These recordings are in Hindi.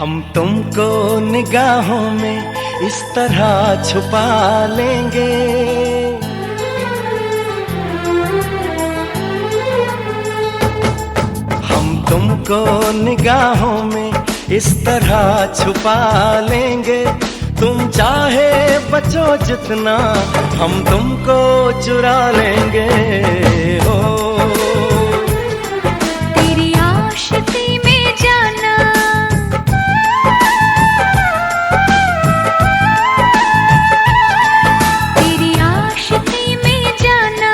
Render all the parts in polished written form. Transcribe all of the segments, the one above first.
हम तुमको निगाहों में इस तरह छुपा लेंगे, हम तुमको निगाहों में इस तरह छुपा लेंगे। तुम चाहे बचो जितना, हम तुमको चुरा लेंगे। हो तेरी आशिकी में जाना, तेरी आशिकी में जाना,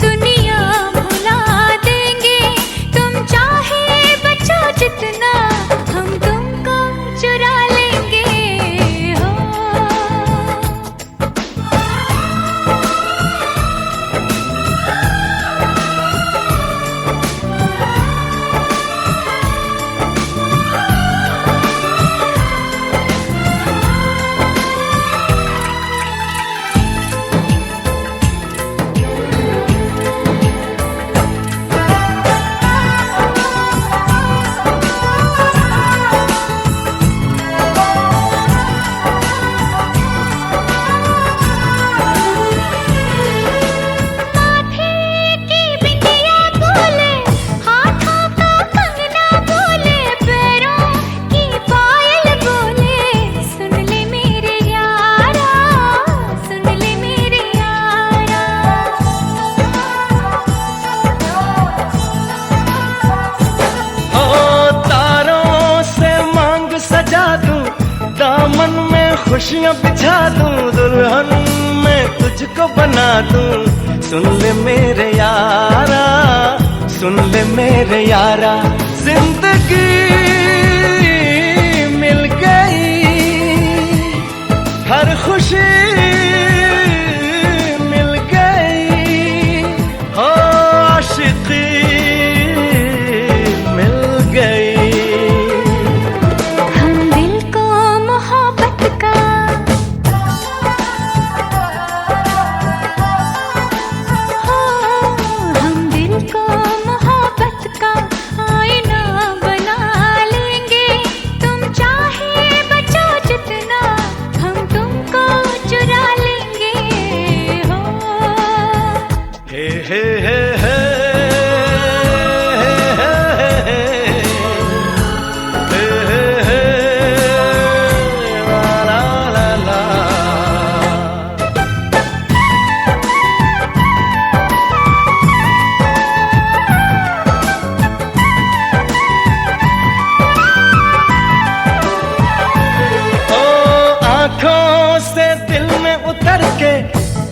दुनिया भुला देंगे। तुम चाहे बचो जितना, हम तुमको चुरा लेंगे। हो दामन में खुशियां बिछा दूं, दुल्हन मैं तुझको बना दूं। सुन ले मेरे यारा, सुन ले मेरे यारा, जिंदगी मिल गई, हर खुशी मिल गई। हो आशिकी मिल गई।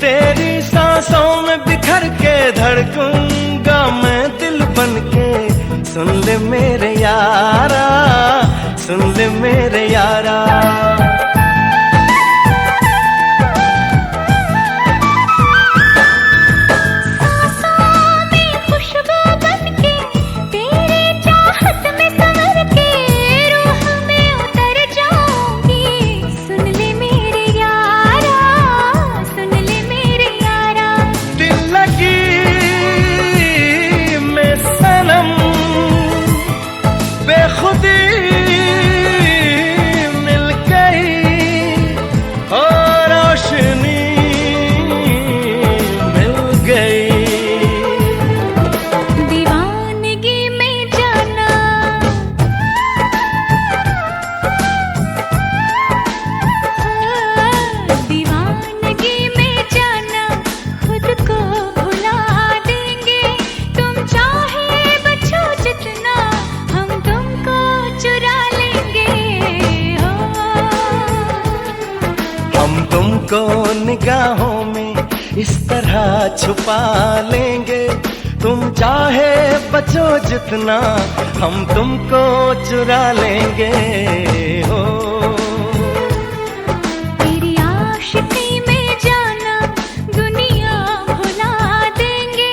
तेरी सांसों में बिखर के धड़कूंगा मैं दिल बन के। सुन ले मेरे यारा, सुन ले मेरे यारा। बेखुदी मिल गई और रोशनी मिल गई। दीवानगी में जाना, दीवानगी में जाना, खुद को भुला देंगे। तुम चाहे बचो जितना, हम तुमको चुरा लेंगे। हो हम तुमको निगाहों में इस तरह छुपा लेंगे। तुम चाहे बचो जितना, हम तुमको चुरा लेंगे। हो तेरी आशिकी में जाना, दुनिया भुला देंगे।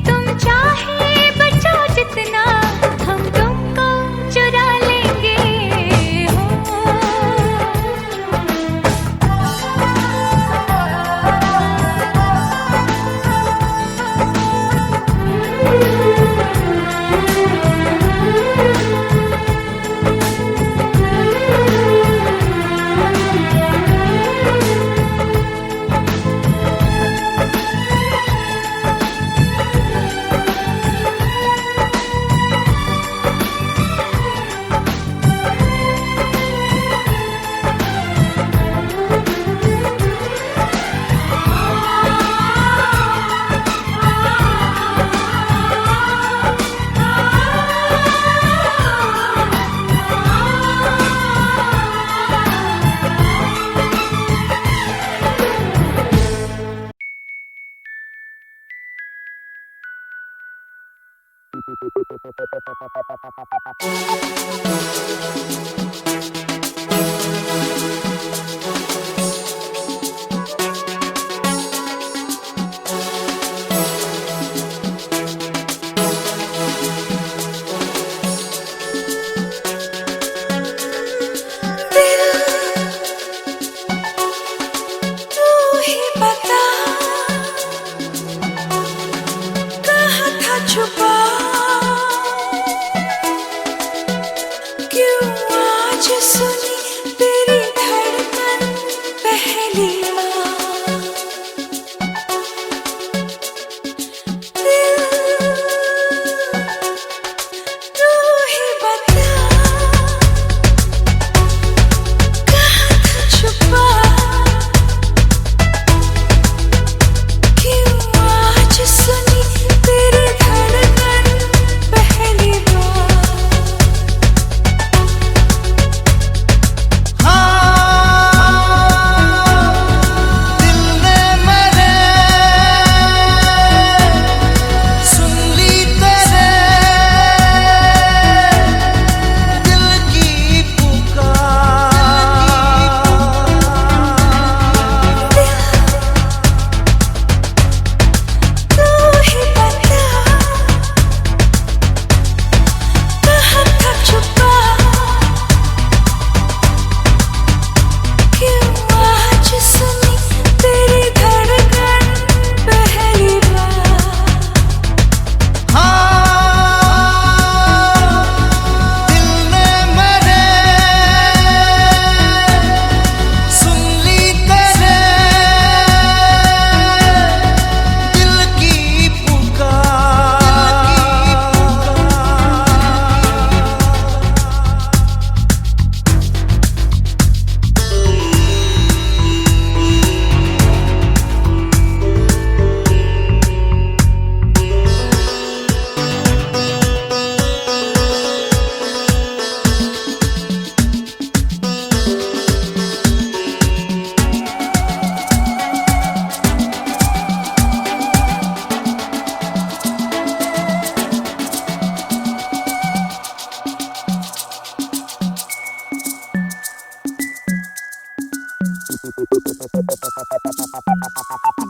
तुम चाहे बचो जितना, हम तुमको चुरा लेंगे। हो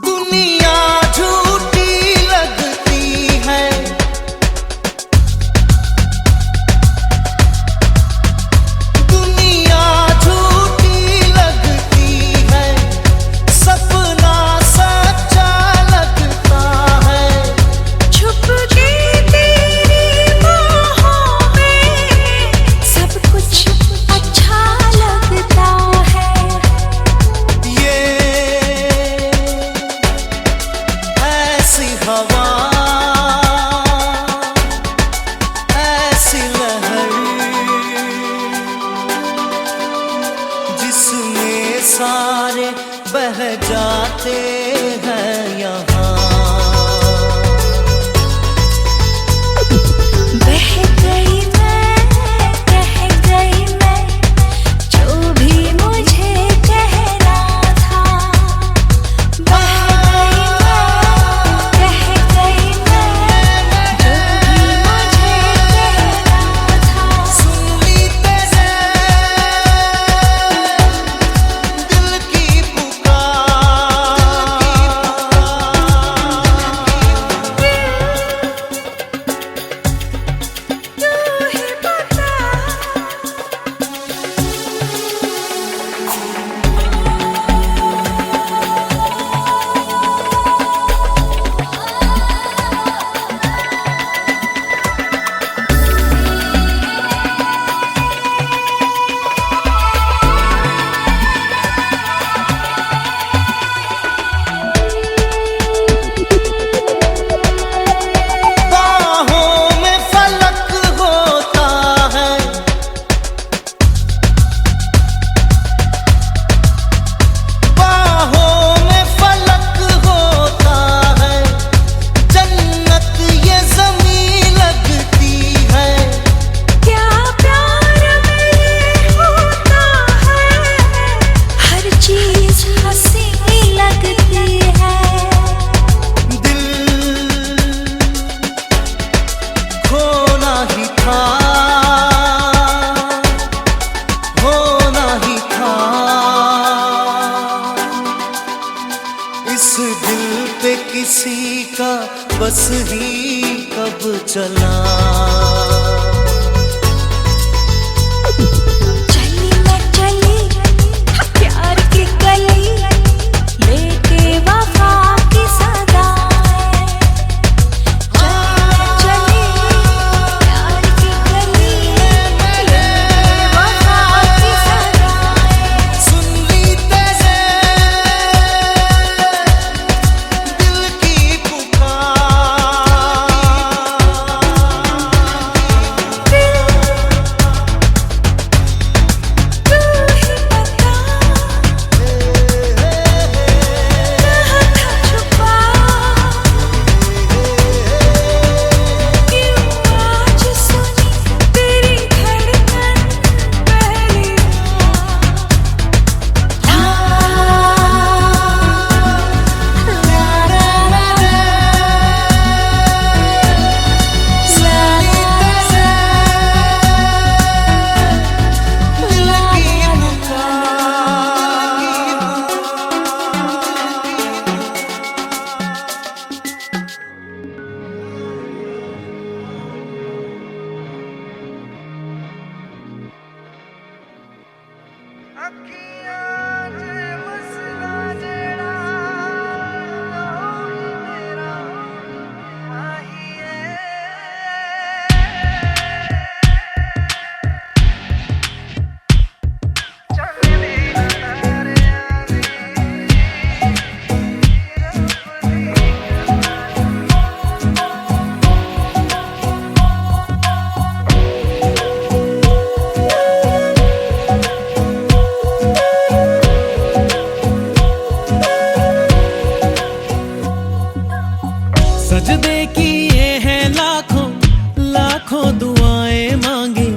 दुनिया झूठी लगती है, दुनिया झूठी लगती है, सपना सच्चा लगता है। छुप के तेरी बाहों में सब कुछ अच्छा लगता है। ये ऐसी हवा, ऐसी लहर, जिसमें सारे बह जाते हैं यहाँ। बह गई मैं, कह गई मैं, जो भी मुझे कहना था। बह गई मैं, कह गई मैं, जो भी मुझे कहना था। सुन ली तेरे दिल की पुकार, बस ही कब चला। चली मैं चली प्यार की गली लेके वफा की सदाएं। चली प्यार की गली लेके वफा की सदाएं। सुन ली तेरे दिल की सजदे किए हैं लाखों लाखों दुआएं मांगी,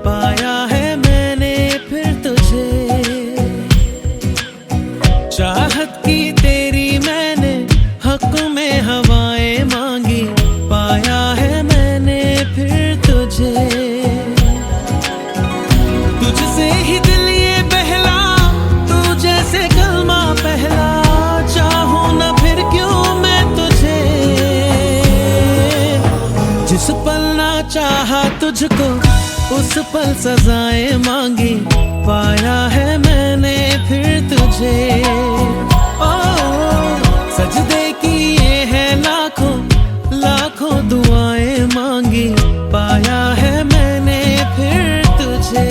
पाया है मैंने फिर तुझे। चाहत की तेरी मैंने हक में हवाएं मांगी, पाया है मैंने फिर तुझे। तुझसे ही दिल ये बहला, तू जैसे कलमा पहला, चाहूं ना फिर क्यों मैं तुझे। जिस पल ना चाहा तुझको उस पल सजाएं मांगी, पाया है मैंने फिर तुझे। ओ सजदे किए हैं लाखों लाखों दुआएं मांगी, पाया है मैंने फिर तुझे।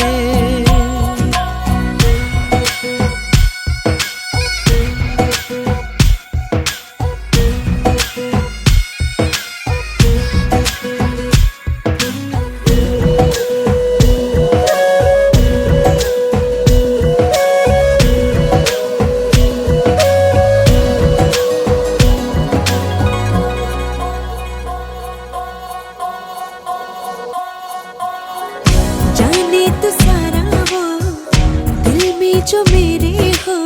जाने तो सारा वो दिल में जो मेरे हो,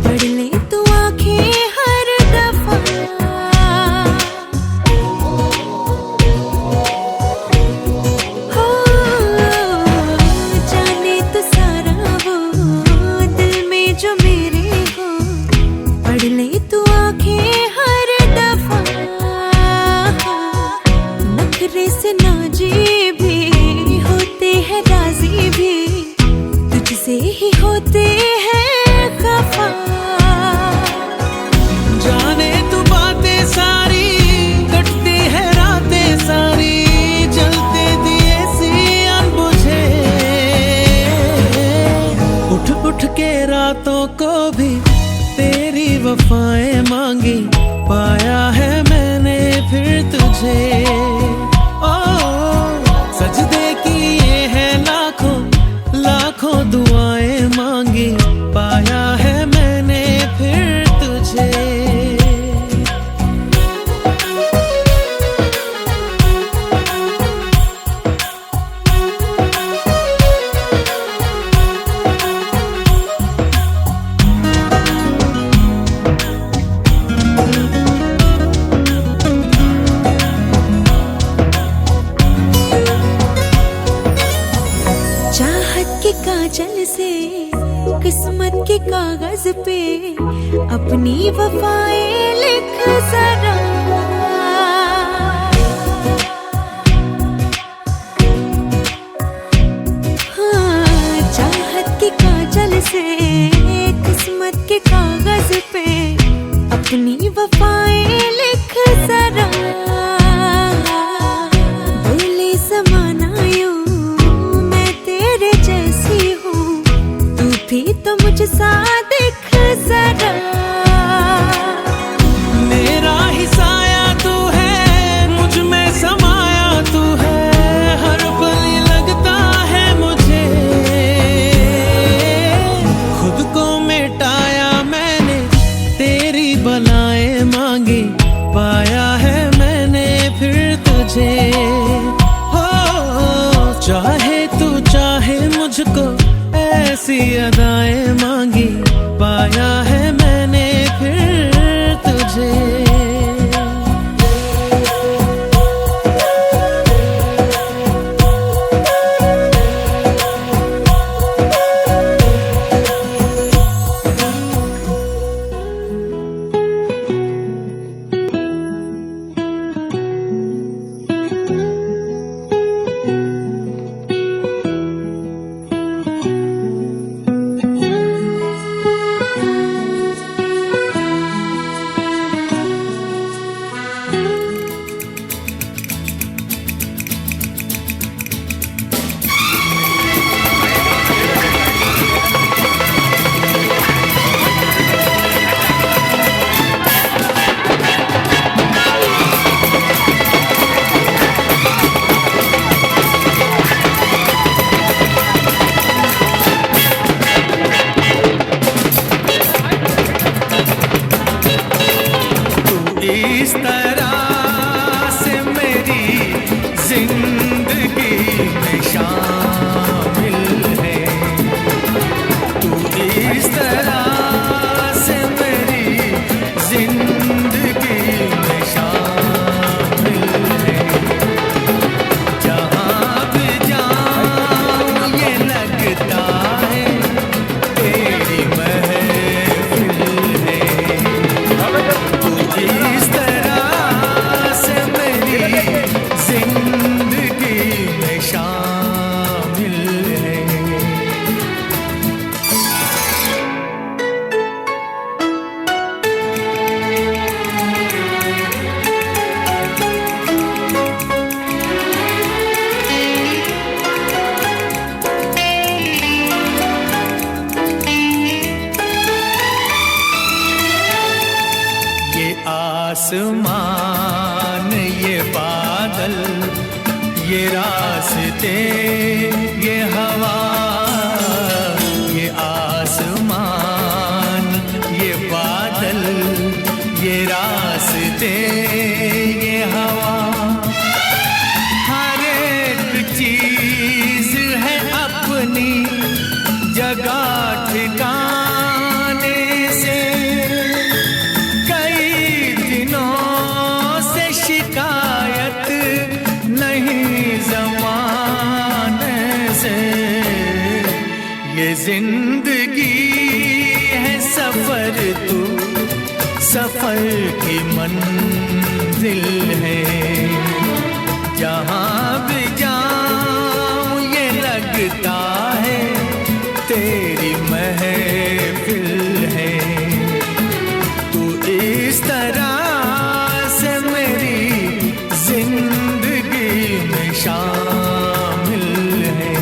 पढ़ ले तू आंखें हर दफा। हो जाने तो सारा वो दिल में जो मेरे हो, पढ़ ले तू आंखें हर दफा। नखरे से नाजी भी होते हैं, राजी भी तुझसे ही होते हैं खफा। जाने तू बातें सारी, कटती है रातें सारी, जलते दिए सी अनबुझे। उठ उठ के रातों को भी तेरी वफाएं मांगी, पाया है मैंने फिर तुझे। ओ सजदे किए हैं लाखों लाखों दुआएं मांगी, पाया है मैंने फिर तुझे। काजल से किस्मत के कागज पे अपनी वफाएं लिख जरा। से किस्मत के कागज पे अपनी वफाएं लिख जरा। बोले ज़माना यूं मैं तेरे जैसी हूँ, तू भी तो मुझसा दिख जरा। मेरा ही साया तू है, मुझ में समाया तू है, हर पल लगता है मुझे खुद को मिटाया मैंने, तेरी बलाएं मांगी पाया है मैंने फिर तुझे। हो चाहे तू चाहे मुझको, ऐसी अदाएं मांगी पाया है मैंने फिर तुझे। इस तरह से मेरी जिंदगी में शामिल है, तू इस तरह से मेरी जिंदगी में शामिल है। जहाँ भी जाऊँ ये लगता है तेरी महफिल है। तू इस तरह से मेरी जिंदगी में शामिल है। ये आसमान ये बादल ये रास्ते ये हवा, ये आसमान ये बादल ये रास्ते ये हवा, हर एक चीज है अपनी जगह ठिकाने से। कई दिनों से शिकायत नहीं ज़माने से, ये जिंदगी है सफर, तू सफर की मंजिल है। जहाँ भी जाऊँ ये लगता है तेरी महफिल है। तू इस तरह से मेरी जिंदगी में शामिल है।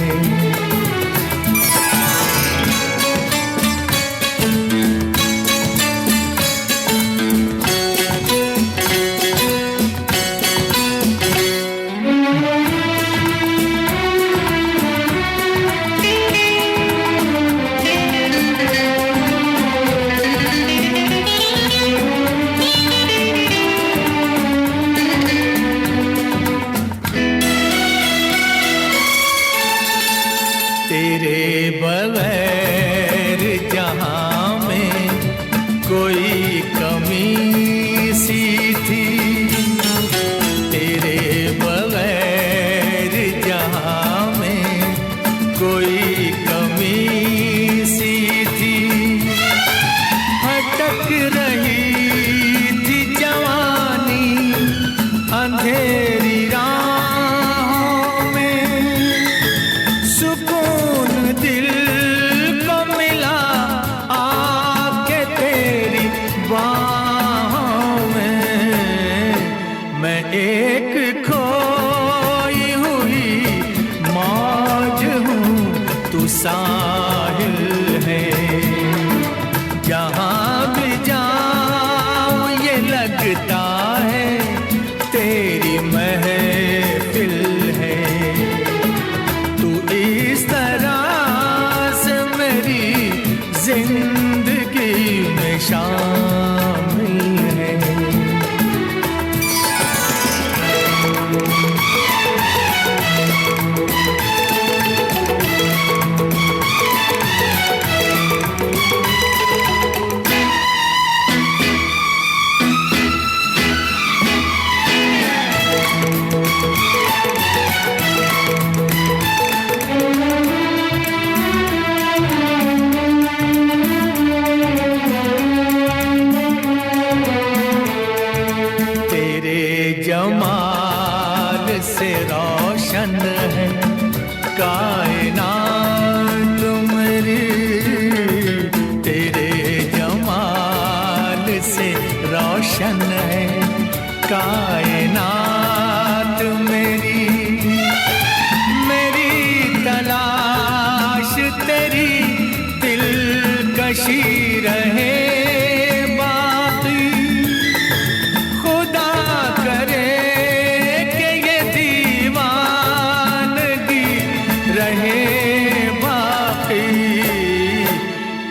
तेरे बगैर जहाँ में कोई कमी सी थी, तेरे बगैर जहाँ में कोई कमी सी थी। भटक रही थी जवानी अंधेरी राहों में, सुकून दिल को मिला साहिल है। जहाँ भी जाऊँ ये लगता है तेरी महफिल है। तू इस तरह से मेरी जिंदगी में शामिल है। जमाल से रोशन है कायनात मेरी। तेरे जमाल से रोशन है कायनात मेरी। मेरी तलाश तेरी दिलकशी रहे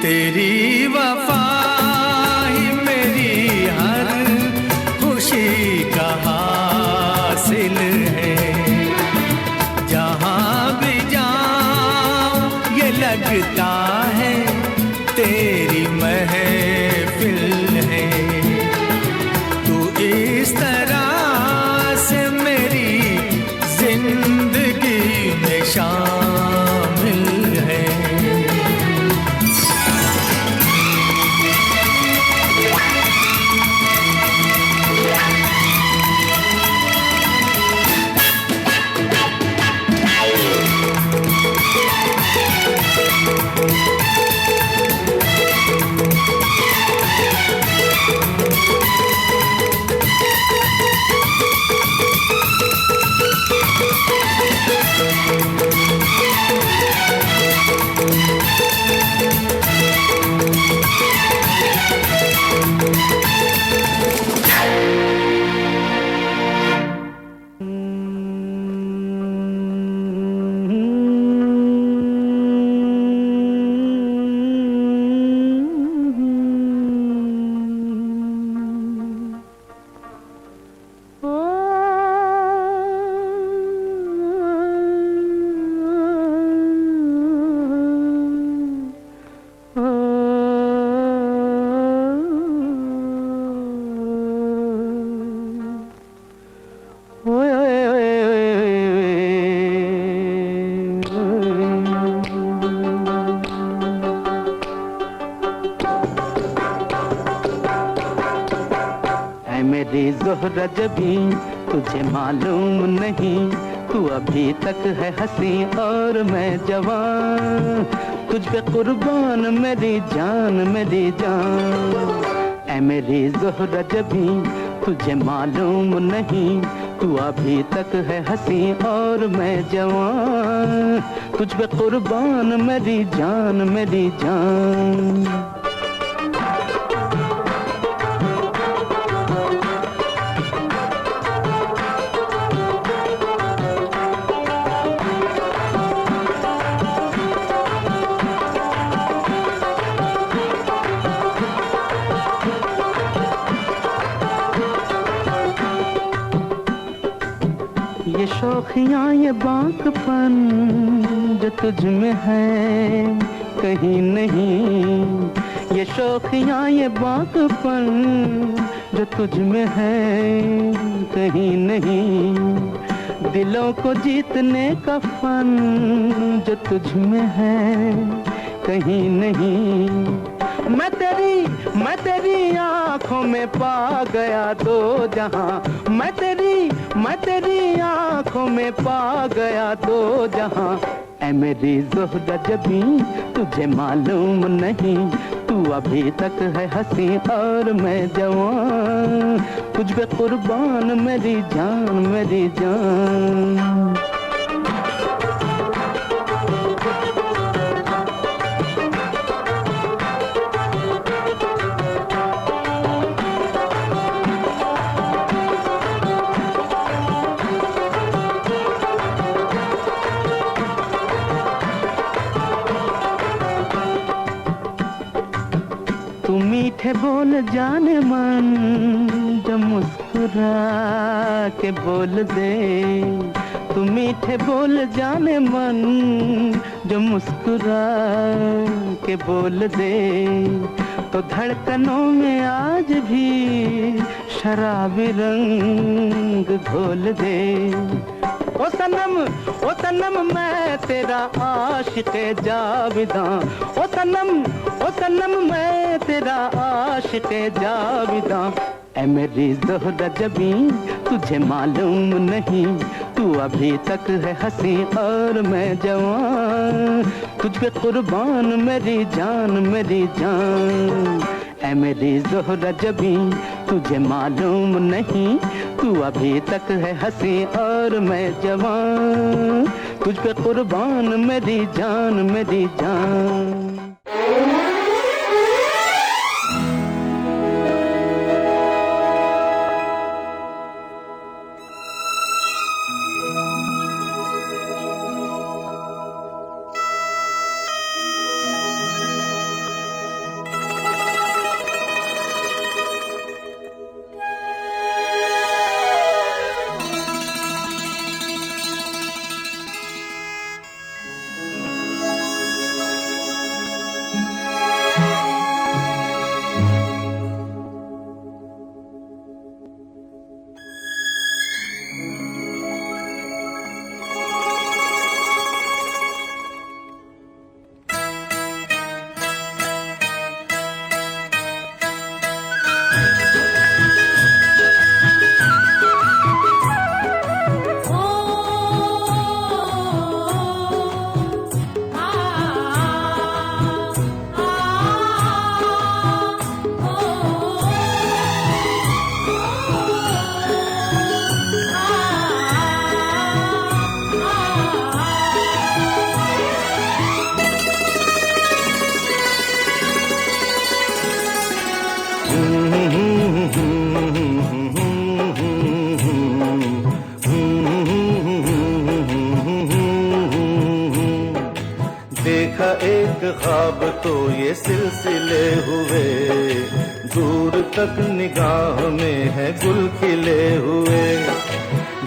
तेरी वफा ही मेरी हर खुशी का हासिल है। जहाँ भी जाऊँ ये लगता है तेरी महफिल है। तू इस तरह से मेरी जिंदगी में शामिल है। मेरी ज़ोहरा जबी तुझे मालूम नहीं, तू अभी तक है हंसी और मैं जवान। तुझ पे कुर्बान मेरी जान मेरी जान। ऐ मेरी ज़ोहरा जबी तुझे मालूम नहीं, तू अभी तक है हंसी और मैं जवान। तुझ पे कुर्बान मेरी जान मेरी जान। ये शौखियाँ ये बांकपन जो तुझ में है कहीं नहीं। ये शौखियाँ ये बांकपन जो तुझ में है कहीं नहीं। दिलों को जीतने का फन जो तुझ में है कहीं नहीं। मैं तेरी आँखों में पा गया दो जहां। मैं तेरी आँखों में पा गया दो जहां। ऐ मेरी ज़ोहरा जबी तुझे मालूम नहीं, तू अभी तक है हंसी और मैं जवान। तुझ पे कुर्बान मेरी जान मेरी जान। तू मीठे बोल जाने मन, जो मुस्कुरा के बोल दे। तू मीठे बोल जाने मन, जो मुस्कुरा के बोल दे। तो धड़कनों में आज भी शराबी रंग घोल दे। ओ सनम मैं तेरा आशिक़े जाविदां। ओ सनम मैं तेरा आशिक़े जाविदां। ऐ मेरी ज़ोहरा जबी तुझे मालूम नहीं, तू अभी तक है हंसी और मैं जवान। तुझ पे कुर्बान मेरी जान। ऐ मेरी ज़ोहरा जबी तुझे मालूम नहीं, तू अभी तक है हंसी और मैं जवान। तुझ पे कुर्बान मेरी जान। देखा एक ख्वाब तो ये सिलसिले हुए, दूर तक निगाह में है गुल खिले हुए।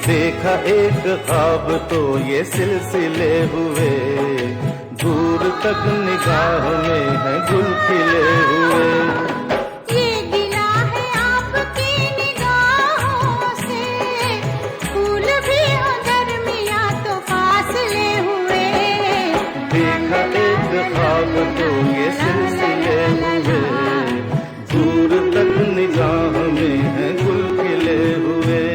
देखा एक ख्वाब तो ये सिलसिले हुए, दूर तक निगाह में है गुल खिले हुए। ख्वाब तो ये सिलसिले हुए, दूर तक निगाह में है गुल खिले हुए।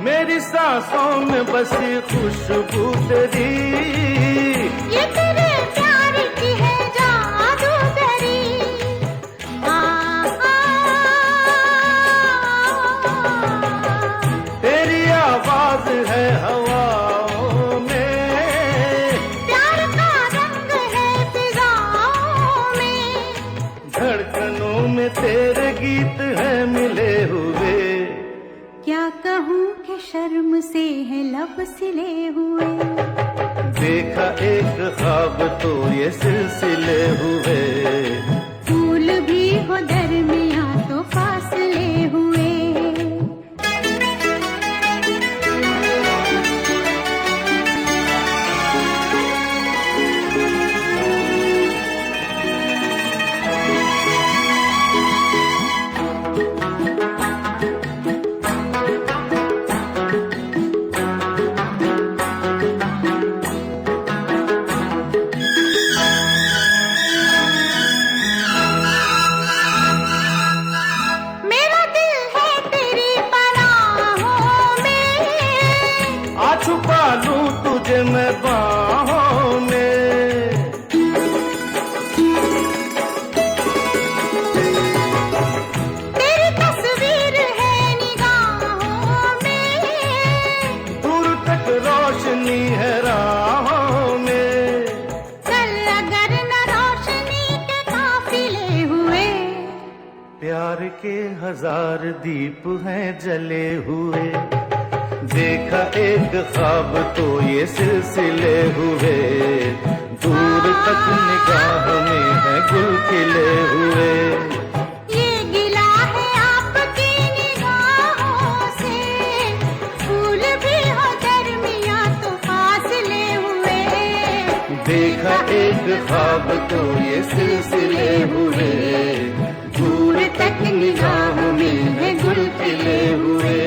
मेरी सांसों में बसी खुशबू तेरी, ये तेरे प्यार की है जादूगरी। तेरी आवाज है हवाओं में, प्यार का रंग है फिजाओं में। धड़कनों में तेरे गीत है मिले हुए। क्या कहूँ कि शर्म से है लब सिले हुए। देखा एक ख्वाब तो ये सिलसिले हुए, फूल भी हो दरमियां तो फासले हुए। हजार दीप हैं जले हुए, देखा एक ख्वाब तो ये सिलसिले हुए, दूर तक निगाह में है गुल खिले हुए। ये गिला है आपकी निगाहों से, फूल भी हो दरमियां तो फासले हुए। देखा एक ख्वाब तो ये सिलसिले हुए, दूर तक निगाह में है गुल खिले हुए।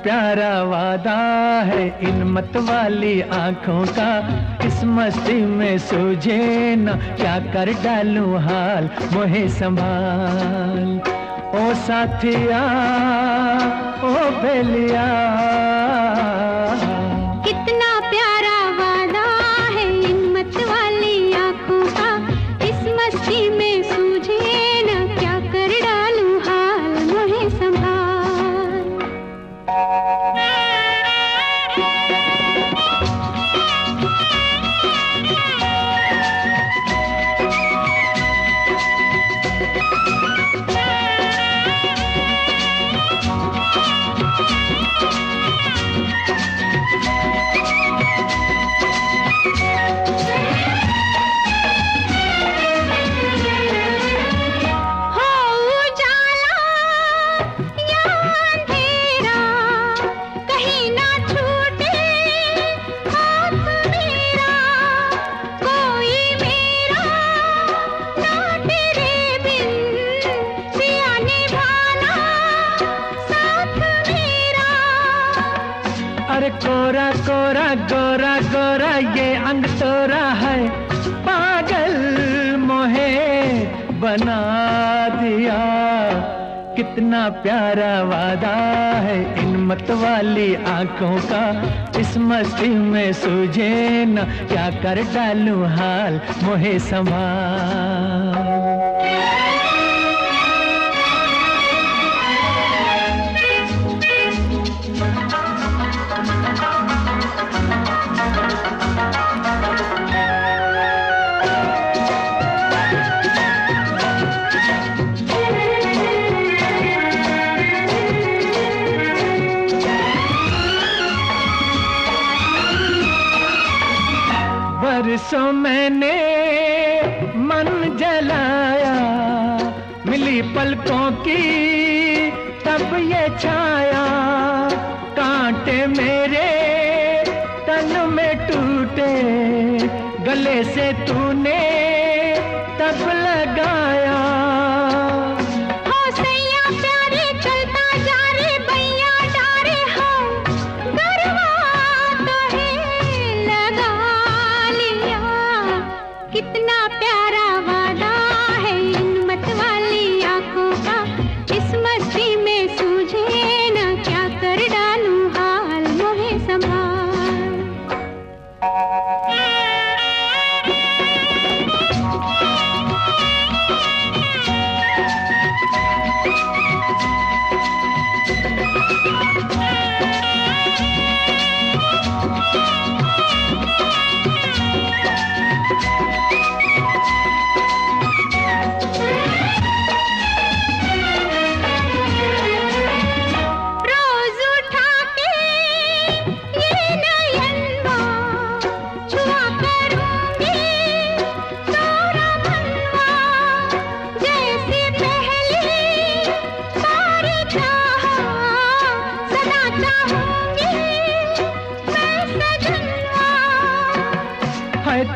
प्यारा वादा है इन मत वाली आंखों का, इस मस्ती में सूझे न क्या कर डालूं हाल, मोहे संभाल। ओ साथिया ओ बेलिया, कितना प्यारा वादा है इन मत वाली आंखों का, इस मस्ती में सूझे न क्या कर डालूं हाल, मोहे संभाल। अरे कोरा कोरा गोरा गोरा ये अंग तोरा है, पागल मोहे बना दिया। कितना प्यारा वादा है इन मत वाली आंखों का, इस मस्ती में सूझे न क्या कर डालूं हाल, मोहे संभाल। बरसों मैंने मन जलाया, मिली पलकों की तब ये छाया, कांटे मेरे तन में टूटे, गले से तूने तब लगाया। कितना प्यारा वादा है इन मत वाली आंखों का, इस मस्ती में सूझे न क्या कर डालूं हाल, मोहे संभाल।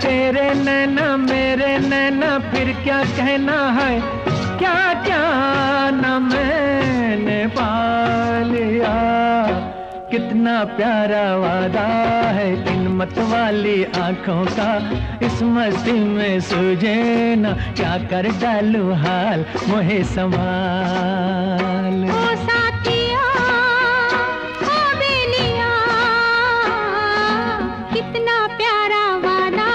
तेरे नैना मेरे नैना फिर क्या कहना है, क्या क्या न मैंने पा लिया। कितना प्यारा वादा है इन मत वाली आंखों का, इस मस्ती में सूझे न क्या कर डालूं हाल, मोहे संभाल। ओ साथिया ओ बेलिया, कितना प्यारा वादा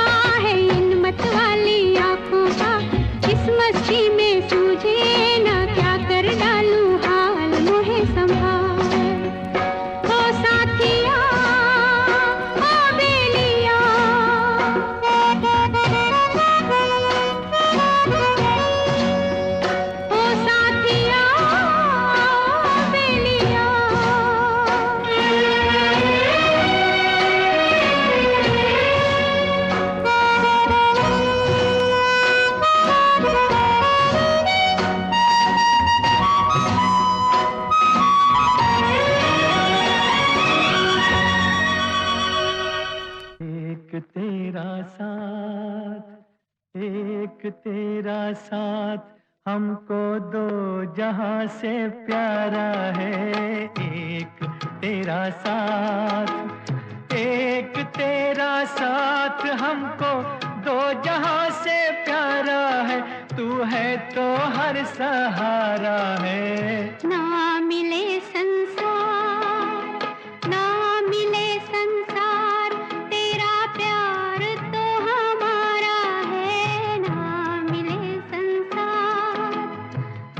है इन मत वाली आंखों का, इस मस्ती में सूझे न क्या कर डालूं हाल, मोहे संभाल। ओ साथिया ओ बेलिया, ओ साथिया ओ बेलिया। एक तेरा साथ हमको दो जहां से प्यारा है, एक तेरा साथ, एक तेरा साथ। हमको दो जहां से प्यारा है, तू है तो हर सहारा है। ना मिले संसार, ना मिले संसार, तेरा प्यार तो हमारा है। ना मिले संसार,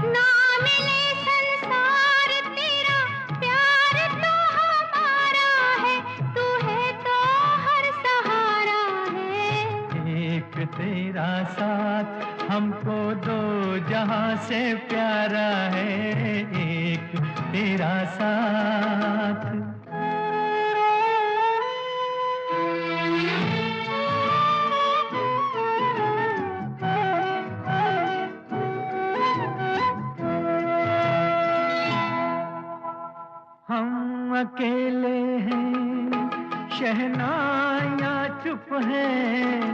ना मिले संसार, तेरा प्यार तो हमारा है। तू है तो हर सहारा है। एक तेरा साथ, हमको दो जहां से प्यारा है, एक तेरा साथ। हम अकेले हैं, शहनाइयाँ चुप हैं,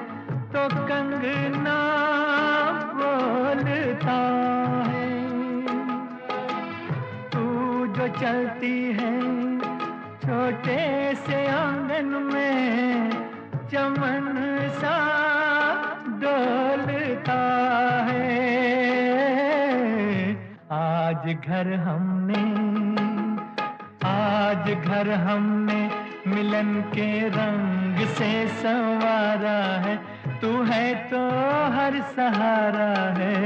तो कंगना बोलता है। तू जो चलती है छोटे से आंगन में, चमन सा डोलता है। आज घर हमने मिलन के रंग से संवारा है, तू है तो हर सहारा है।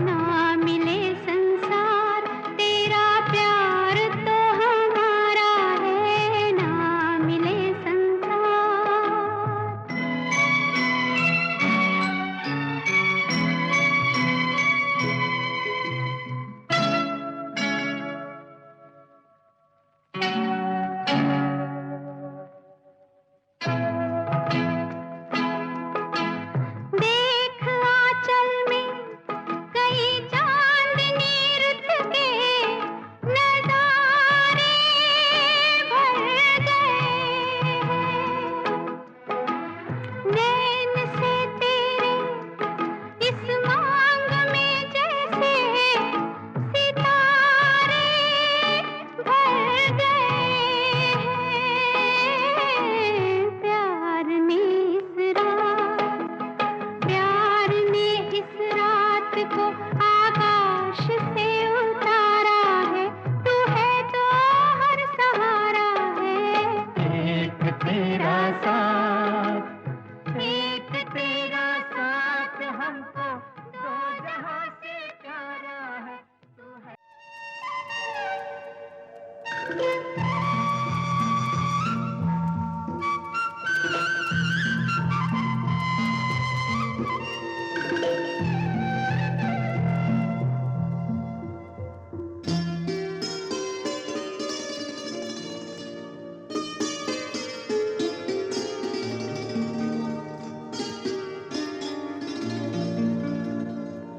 ना मिले संसार, तेरा प्यार तो हमारा है। ना मिले संसार। देख आंचल में कई चांदनी रुत के नजारे भर गए हैं। नैन से तेरे इस मांग में जैसे सितारे भर गए हैं। प्यार ने इस रात को आकाश से उतारा है। तू है तो हर सहारा है। एक तेरा साथ, एक तेरा साथ, हमको दो जहां से प्यारा है। तू है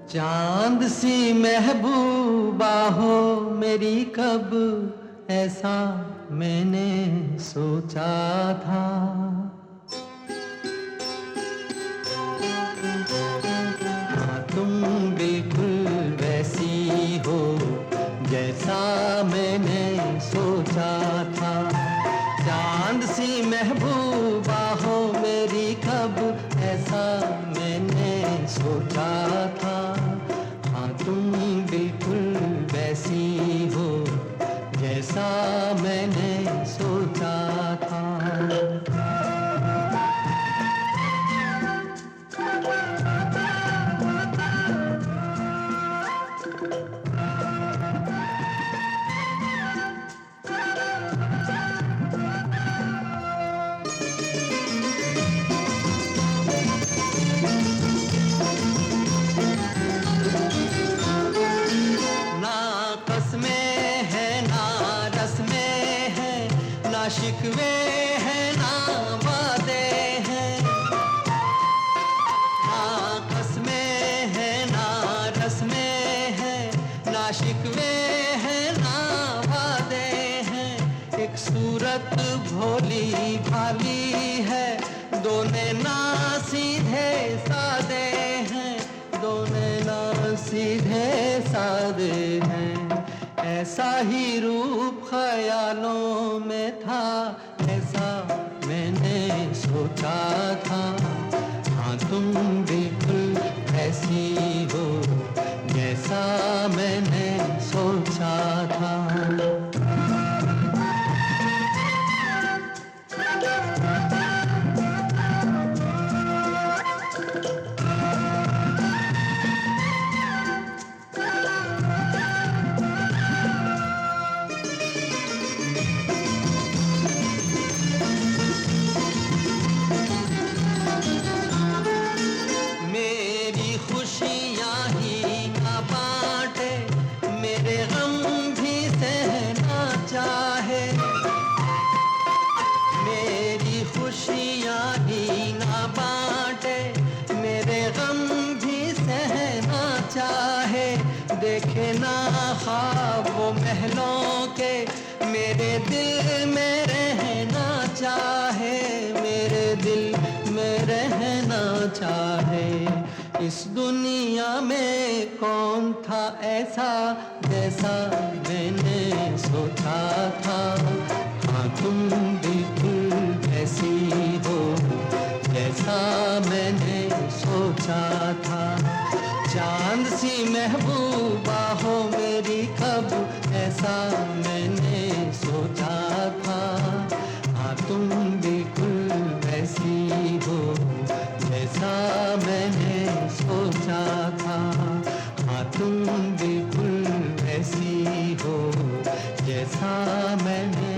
चांद सी महबूबा हो मेरी, कब ऐसा मैंने सोचा था। हाँ, तुम बिल्कुल वैसी हो जैसा मैंने सोचा था। चांद सी महबूबा हो मेरी, कब ऐसा मैंने सोचा था। हाँ, तुम बिल्कुल वैसी हो जैसा मैंने सोचा था। शिकवे हैं ना वादे हैं, ना कसमें हैं ना रस्में हैं, ना शिकवे हैं ना वादे हैं। एक सूरत भोली भाली है, दोनों ना सीधे सादे हैं, दोनों ना सीधे आते हैं। ऐसा ही रूप ख्यालों में था, ऐसा मैंने सोचा था। हाँ तुम बिल्कुल ऐसी हो जैसा मैंने सोचा था। देखे ना ख्वाब वो महलों के, मेरे दिल में रहना चाहे, मेरे दिल में रहना चाहे। इस दुनिया में कौन था ऐसा जैसा मैंने सोचा था। हाँ तुम बिल्कुल ऐसी हो जैसा मैंने सोचा था। चांद सी महबूबा हो मेरी कब, ऐसा मैंने सोचा था। हाँ तुम बिल्कुल वैसी हो जैसा मैंने सोचा था। हाँ तुम बिल्कुल वैसी हो जैसा मैंने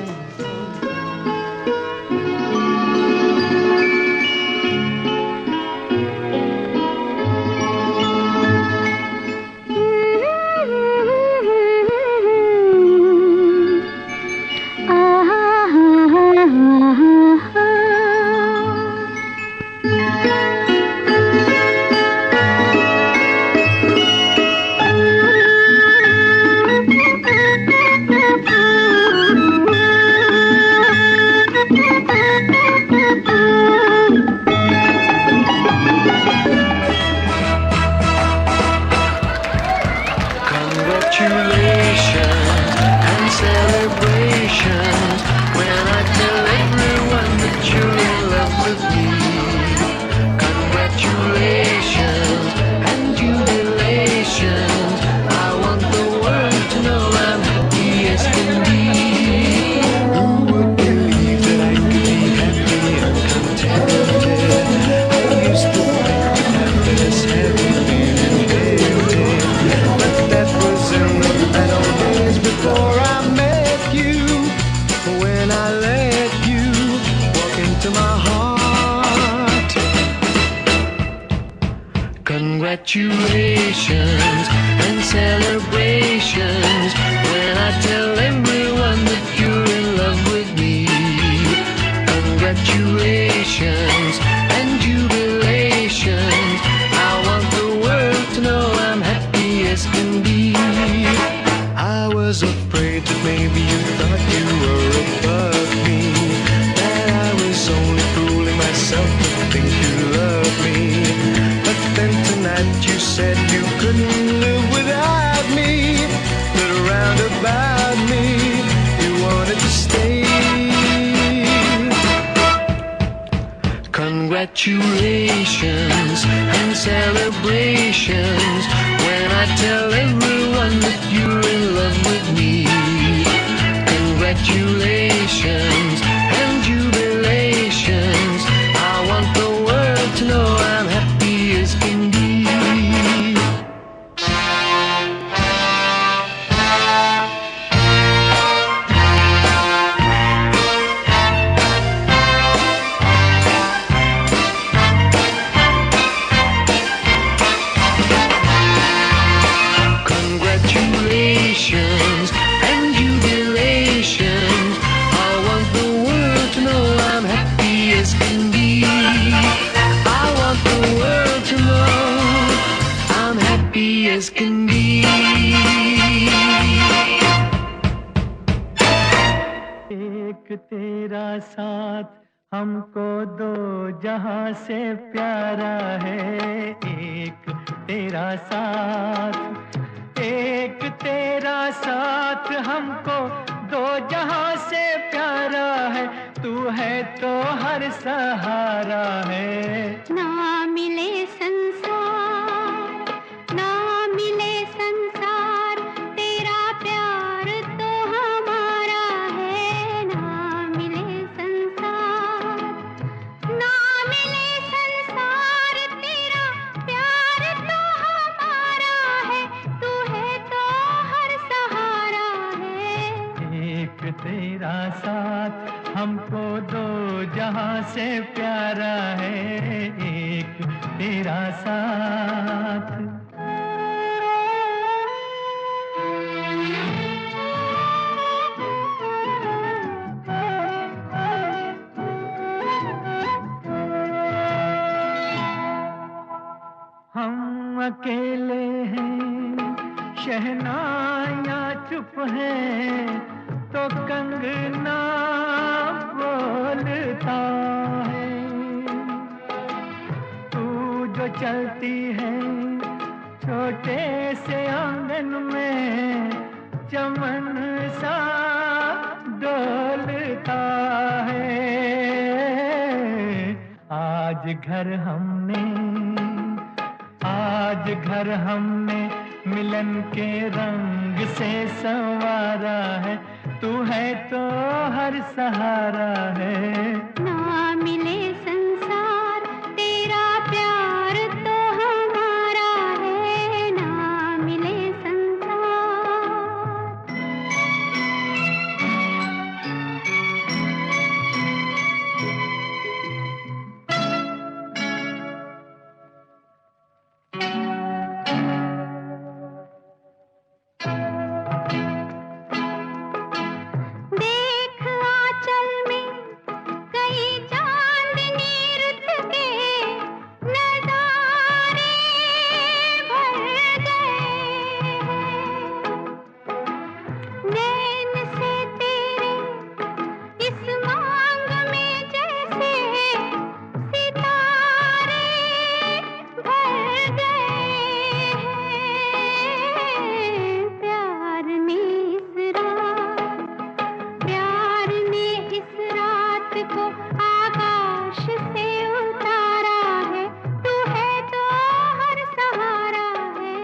congratulations and celebrations when I tell everyone that you're in love with me. Congratulations and jubilations. I want the world to know I'm happy as can be. I was afraid that maybe you thought you were above me, that I was only fooling myself to think you loved me. But then tonight you said you couldn't live without me, that around about me you wanted to stay. Congratulations and celebrations when I tell everyone that you're in love with me. Congratulations and jubilations. I want the world to know I'm happy as can be. Congratulations and jubilations. I want the world to know I'm happy as can be. I want the world to know I'm happy as can be. एक तेरा साथ हमको दो जहां से प्यारा है। एक तेरा साथ एक तेरा साथ हमको दो जहां से प्यारा है, तू है तो हर सहारा है। ना मिले संसार, ना मिले संसार, तेरा प्यार तो हमारा है। ना मिले संसार, ना मिले संसार, तेरा प्यार तो हमारा है, तू है तो हर सहारा है। एक तेरा साथ हमको दो जहां से प्यारा है, एक तेरा साथ। हम अकेले हैं, शहनाइयाँ चुप हैं, तो कंगना बोलता है। तू जो चलती है छोटे से आंगन में, चमन सा डोलता है। आज घर हमने मिलन के रंग से संवारा है, तू है तो हर सहारा है। ना मिले संसार, तेरा प्यार तो हमारा है। ना मिले संसार। देख आंचल में कई चांदनी रुत के नजारे भर गए हैं। नैन से तेरे इस मांग में जैसे सितारे भर गए हैं। प्यार ने इस रात को आकाश से उतारा है, तू है तो हर सहारा है।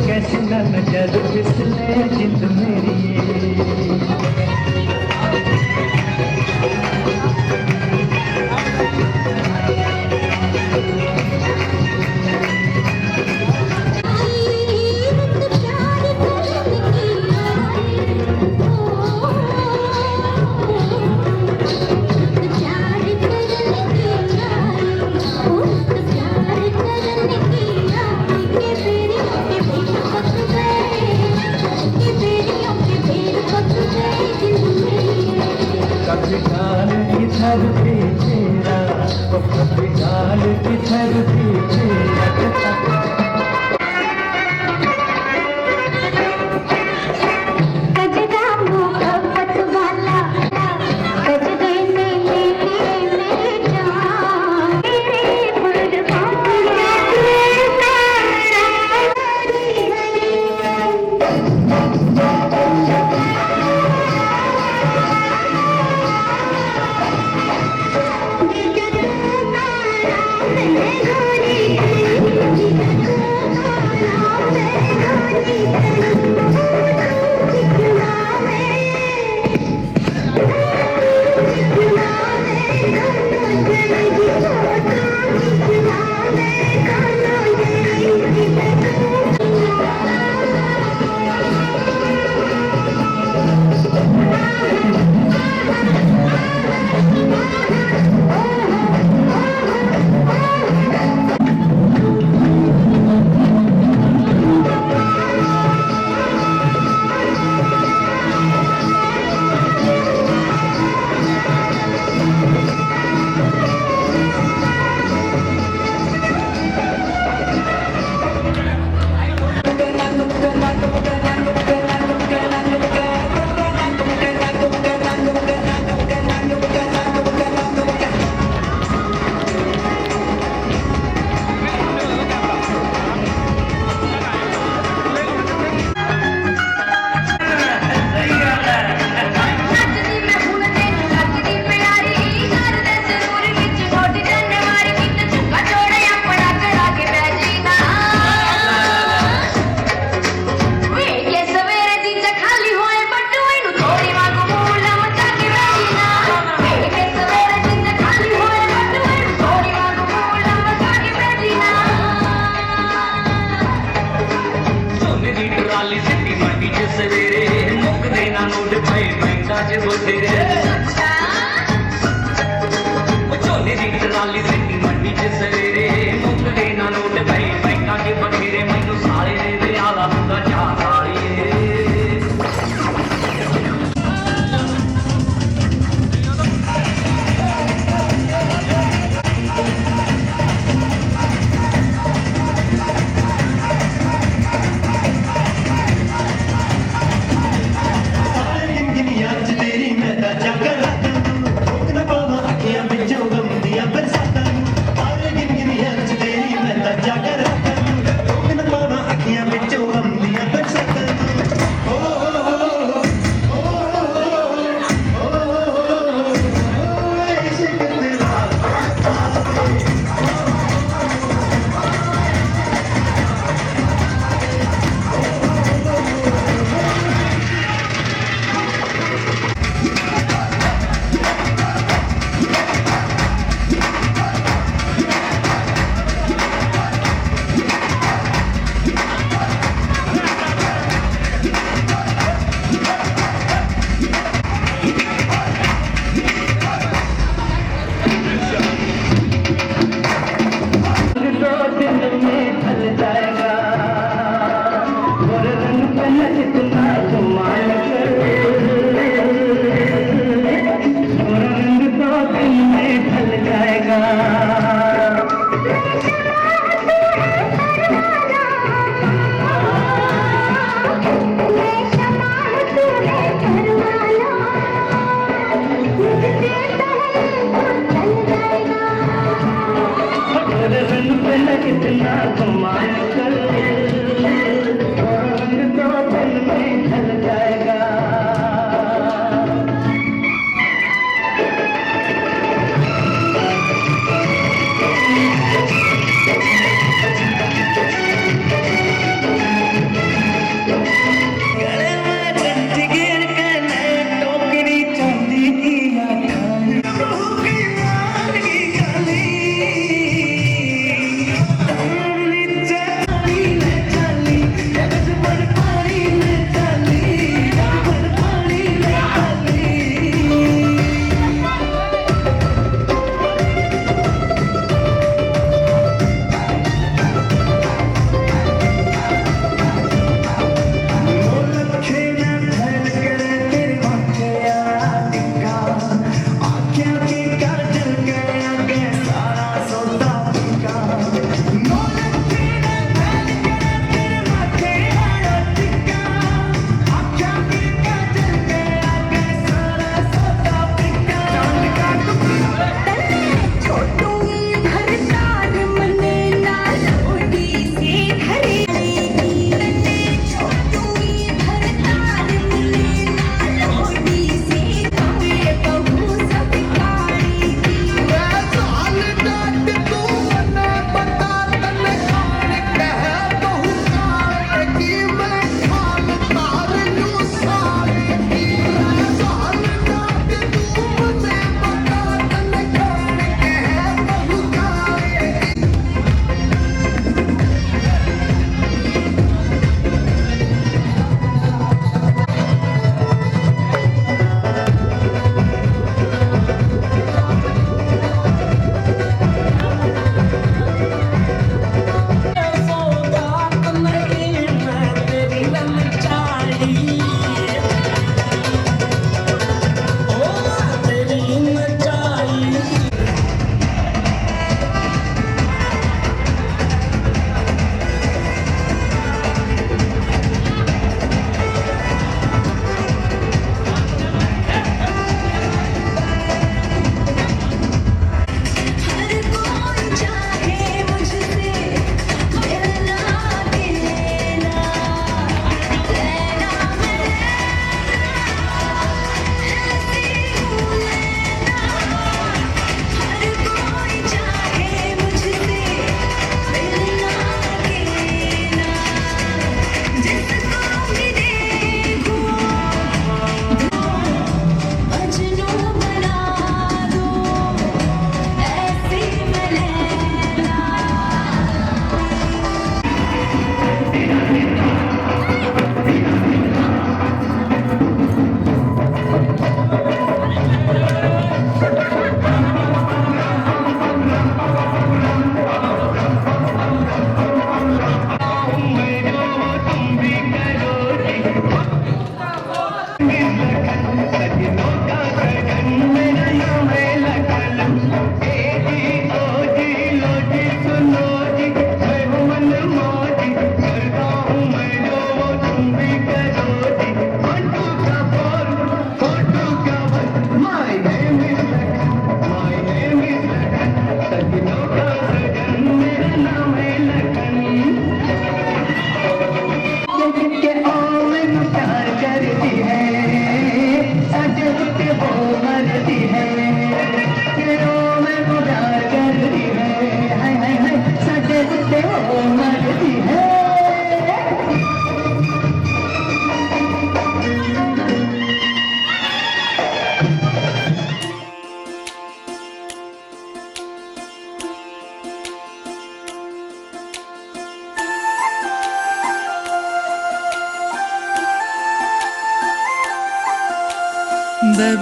कैसी न नजर फिसले जिंद मेरी। घर भी तेरा, वो कभी डाल किधर भी तेरा। गजरा मोहब्बत वाला, गजरे से लेके मेरे जान, तेरे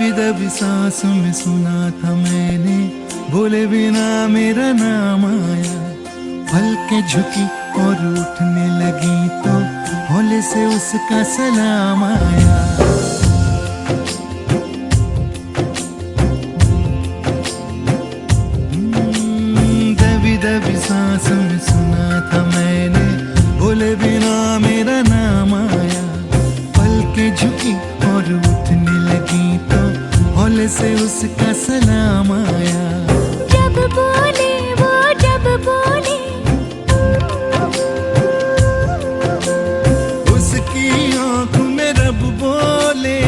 दबी दबी सांसों में सुना था मैंने, बोले बिना मेरा नाम आया। पलकें झुकी और उठने लगी तो हौले से उसका सलाम आया। दबी दबी सांसों में सुना था मैंने, बोले बिना मेरा नाम आया। पलकें झुकी और उठने लगी तो हौले से उसका सलाम आया। जब बोले वो जब बोले, उसकी आंखों में रब बोले।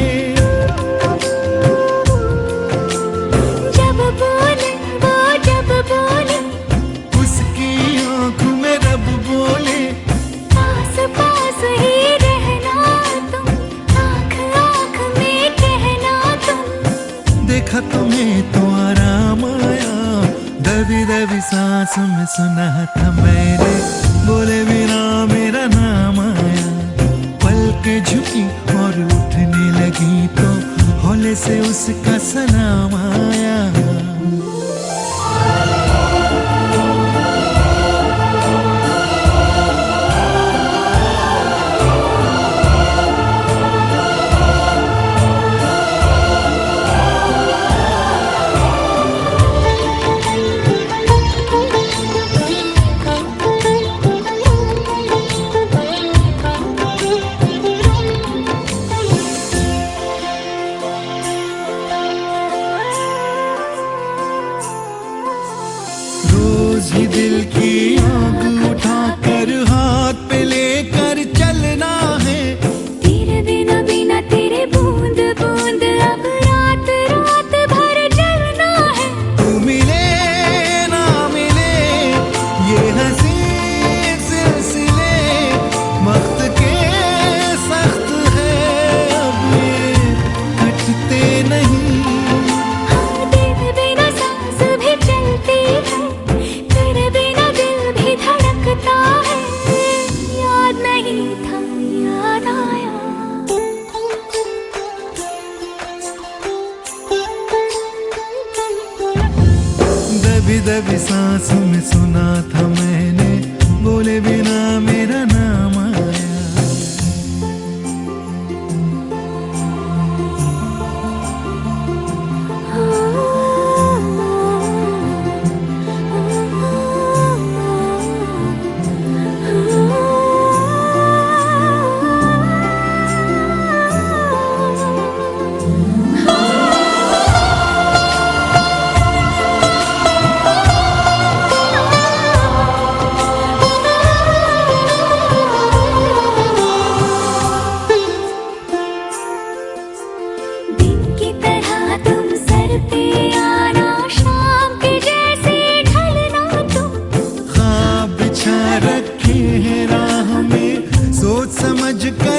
जब बोले वो जब बोले, उसकी आंखों में रब बोले। पास पास ही रहना तुम, आँख आँख में कहना तुम। देखा तुम्हें तो आराम आया। दबी दबी सांसों में सुना था मैंने, बोले बिना मेरा नाम आया। पलकें झुकी और उठने लगी तो हौले से उसका सलाम आया। रोज ही दिल की आग उठाकर हाथ पे लेकर चलना है। तेरे बिना बिना तेरे बूंद बूंद अब रात रात भर जलना है। तू मिले ना मिले ये हंसी सिलसिले वक्त के सख्त है, अब ये कटते नहीं। हाँ, तेरे बिना सांस भी चलती है, तेरे बिना दिल भी धड़कता है। याद नहीं था याद आया। दबी दबी सांसों में सुना था मैंने, बोले बिना मेरा नाम आया। दिन की तरह तुम सर पे आना, शाम के जैसे ढलना तुम। ख्वाब बिछा रखे हैं राह में, सोच समझ कर